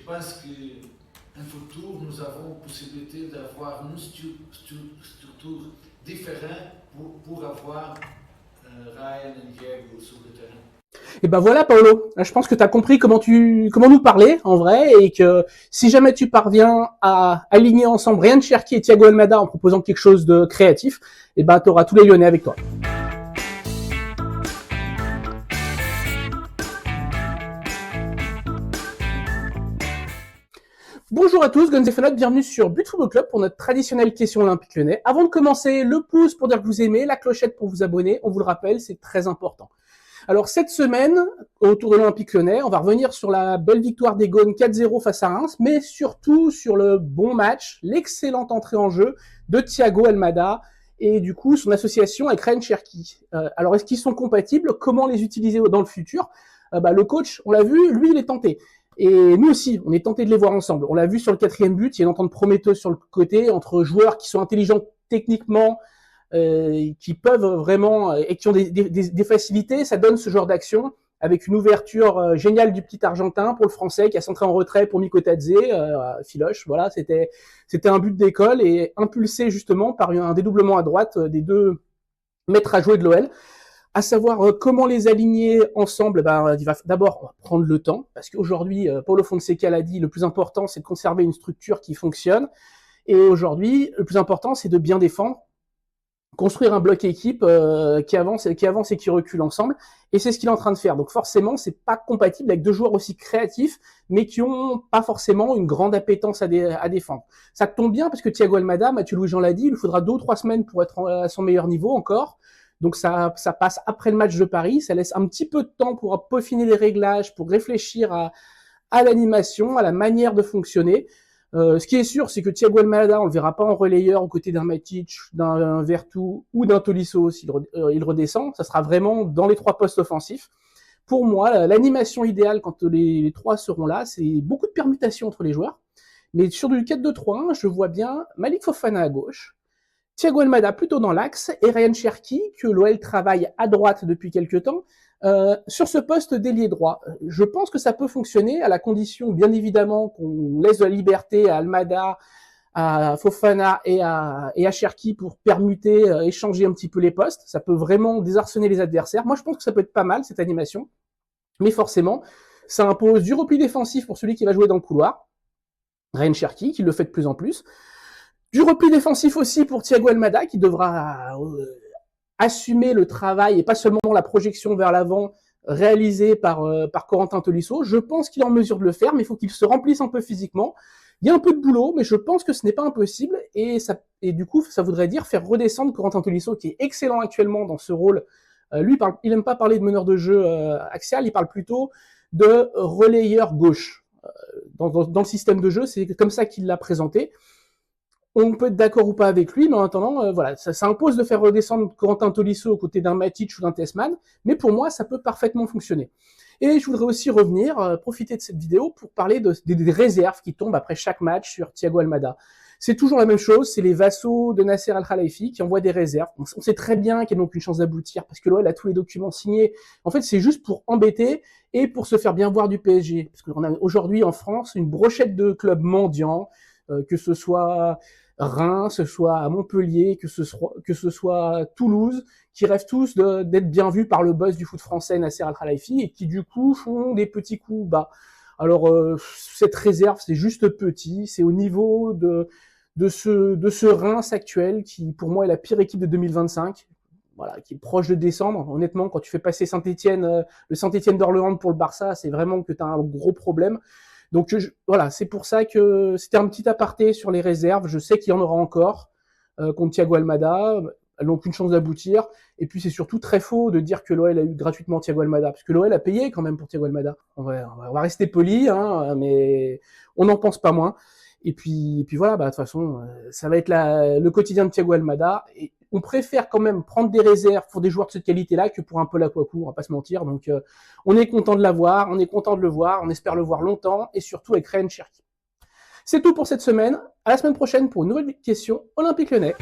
pense qu'en futur, nous avons possibilité d'avoir une structure différente pour avoir Ryan et Diego sur le terrain. Et ben voilà, Paolo. Je pense que tu as compris comment nous parler en vrai, et que si jamais tu parviens à aligner ensemble Ryan Cherki et Thiago Almada en proposant quelque chose de créatif, et ben tu auras tous les Lyonnais avec toi. Bonjour à tous, Guns et Fenot, bienvenue sur But Football Club pour notre traditionnelle question olympique lyonnais. Avant de commencer, le pouce pour dire que vous aimez, la clochette pour vous abonner, on vous le rappelle, c'est très important. Alors cette semaine, autour de l'Olympique Lyonnais, on va revenir sur la belle victoire des Gaunes 4-0 face à Reims, mais surtout sur le bon match, l'excellente entrée en jeu de Thiago Almada et du coup son association avec Ryan Cherki. Alors est-ce qu'ils sont compatibles? Comment les utiliser dans le futur? Le coach, on l'a vu, lui il est tenté. Et nous aussi, on est tenté de les voir ensemble. On l'a vu sur le 4e but, il y a une entente prometteuse sur le côté entre joueurs qui sont intelligents techniquement, qui peuvent vraiment et qui ont des facilités. Ça donne ce genre d'action avec une ouverture géniale du petit Argentin pour le Français qui a centré en retrait pour Mikotadze, Filoche. Voilà, c'était un but d'école et impulsé justement par un dédoublement à droite des deux maîtres à jouer de l'OL. À savoir comment les aligner ensemble, il va d'abord prendre le temps, parce qu'aujourd'hui, Paulo Fonseca l'a dit, le plus important, c'est de conserver une structure qui fonctionne. Et aujourd'hui, le plus important, c'est de bien défendre, construire un bloc équipe qui avance et qui recule ensemble. Et c'est ce qu'il est en train de faire. Donc forcément, c'est pas compatible avec deux joueurs aussi créatifs, mais qui ont pas forcément une grande appétence à défendre. Ça tombe bien, parce que Thiago Almada, Mathieu Louis-Jean l'a dit, il lui faudra 2 ou 3 semaines pour être à son meilleur niveau encore. Donc ça passe après le match de Paris, ça laisse un petit peu de temps pour peaufiner les réglages, pour réfléchir à l'animation, à la manière de fonctionner. Ce qui est sûr, c'est que Thiago Almada, on le verra pas en relayeur aux côtés d'un Matic, d'un Vertu ou d'un Tolisso s'il redescend. Ça sera vraiment dans les 3 postes offensifs. Pour moi, l'animation idéale quand les 3 seront là, c'est beaucoup de permutations entre les joueurs. Mais sur du 4-2-3-1, je vois bien Malik Fofana à gauche, Thiago Almada plutôt dans l'axe et Ryan Cherki, que l'OL travaille à droite depuis quelques temps, sur ce poste d'ailier droit. Je pense que ça peut fonctionner à la condition, bien évidemment, qu'on laisse de la liberté à Almada, à Fofana et à Cherki pour permuter, échanger un petit peu les postes. Ça peut vraiment désarçonner les adversaires. Moi, je pense que ça peut être pas mal, cette animation. Mais forcément, ça impose du repli défensif pour celui qui va jouer dans le couloir, Ryan Cherki, qui le fait de plus en plus. Du repli défensif aussi pour Thiago Almada, qui devra assumer le travail et pas seulement la projection vers l'avant réalisée par Corentin Tolisso. Je pense qu'il est en mesure de le faire, mais il faut qu'il se remplisse un peu physiquement. Il y a un peu de boulot, mais je pense que ce n'est pas impossible. Et du coup, ça voudrait dire faire redescendre Corentin Tolisso, qui est excellent actuellement dans ce rôle. Lui, il n'aime pas parler de meneur de jeu axial, il parle plutôt de relayeur gauche. Dans le système de jeu, c'est comme ça qu'il l'a présenté. On peut être d'accord ou pas avec lui, mais en attendant, ça impose de faire redescendre Corentin Tolisso aux côtés d'un Matic ou d'un Tessman, mais pour moi, ça peut parfaitement fonctionner. Et je voudrais aussi profiter de cette vidéo pour parler des réserves qui tombent après chaque match sur Thiago Almada. C'est toujours la même chose, c'est les vassaux de Nasser Al-Khelaifi qui envoient des réserves. On sait très bien qu'ils n'ont aucune chance d'aboutir, parce que l'OL a tous les documents signés. En fait, c'est juste pour embêter et pour se faire bien voir du PSG. Parce qu'on a aujourd'hui en France une brochette de clubs mendiants, que ce soit Reims, que ce soit à Montpellier, que ce soit Toulouse, qui rêvent tous d'être bien vus par le boss du foot français, Nasser Al-Khelaifi, et qui du coup font des petits coups bas. Alors cette réserve, c'est juste petit, c'est au niveau de ce Reims actuel qui, pour moi, est la pire équipe de 2025. Voilà, qui est proche de descendre. Honnêtement, quand tu fais passer Saint-Etienne, le Saint-Etienne d'Orléans pour le Barça, c'est vraiment que tu as un gros problème. Donc c'est pour ça que c'était un petit aparté sur les réserves. Je sais qu'il y en aura encore contre Thiago Almada. Elles n'ont aucune chance d'aboutir. Et puis c'est surtout très faux de dire que l'OL a eu gratuitement Thiago Almada, parce que l'OL a payé quand même pour Thiago Almada. On va rester poli, mais on n'en pense pas moins. Et puis voilà, de toute façon, ça va être le quotidien de Thiago Almada. Et on préfère quand même prendre des réserves pour des joueurs de cette qualité-là que pour un Paul Akwaku, on va pas se mentir. Donc on est content de l'avoir, on est content de le voir, on espère le voir longtemps, et surtout avec Ryan Cherki. C'est tout pour cette semaine. À la semaine prochaine pour une nouvelle question Olympique Lyonnais.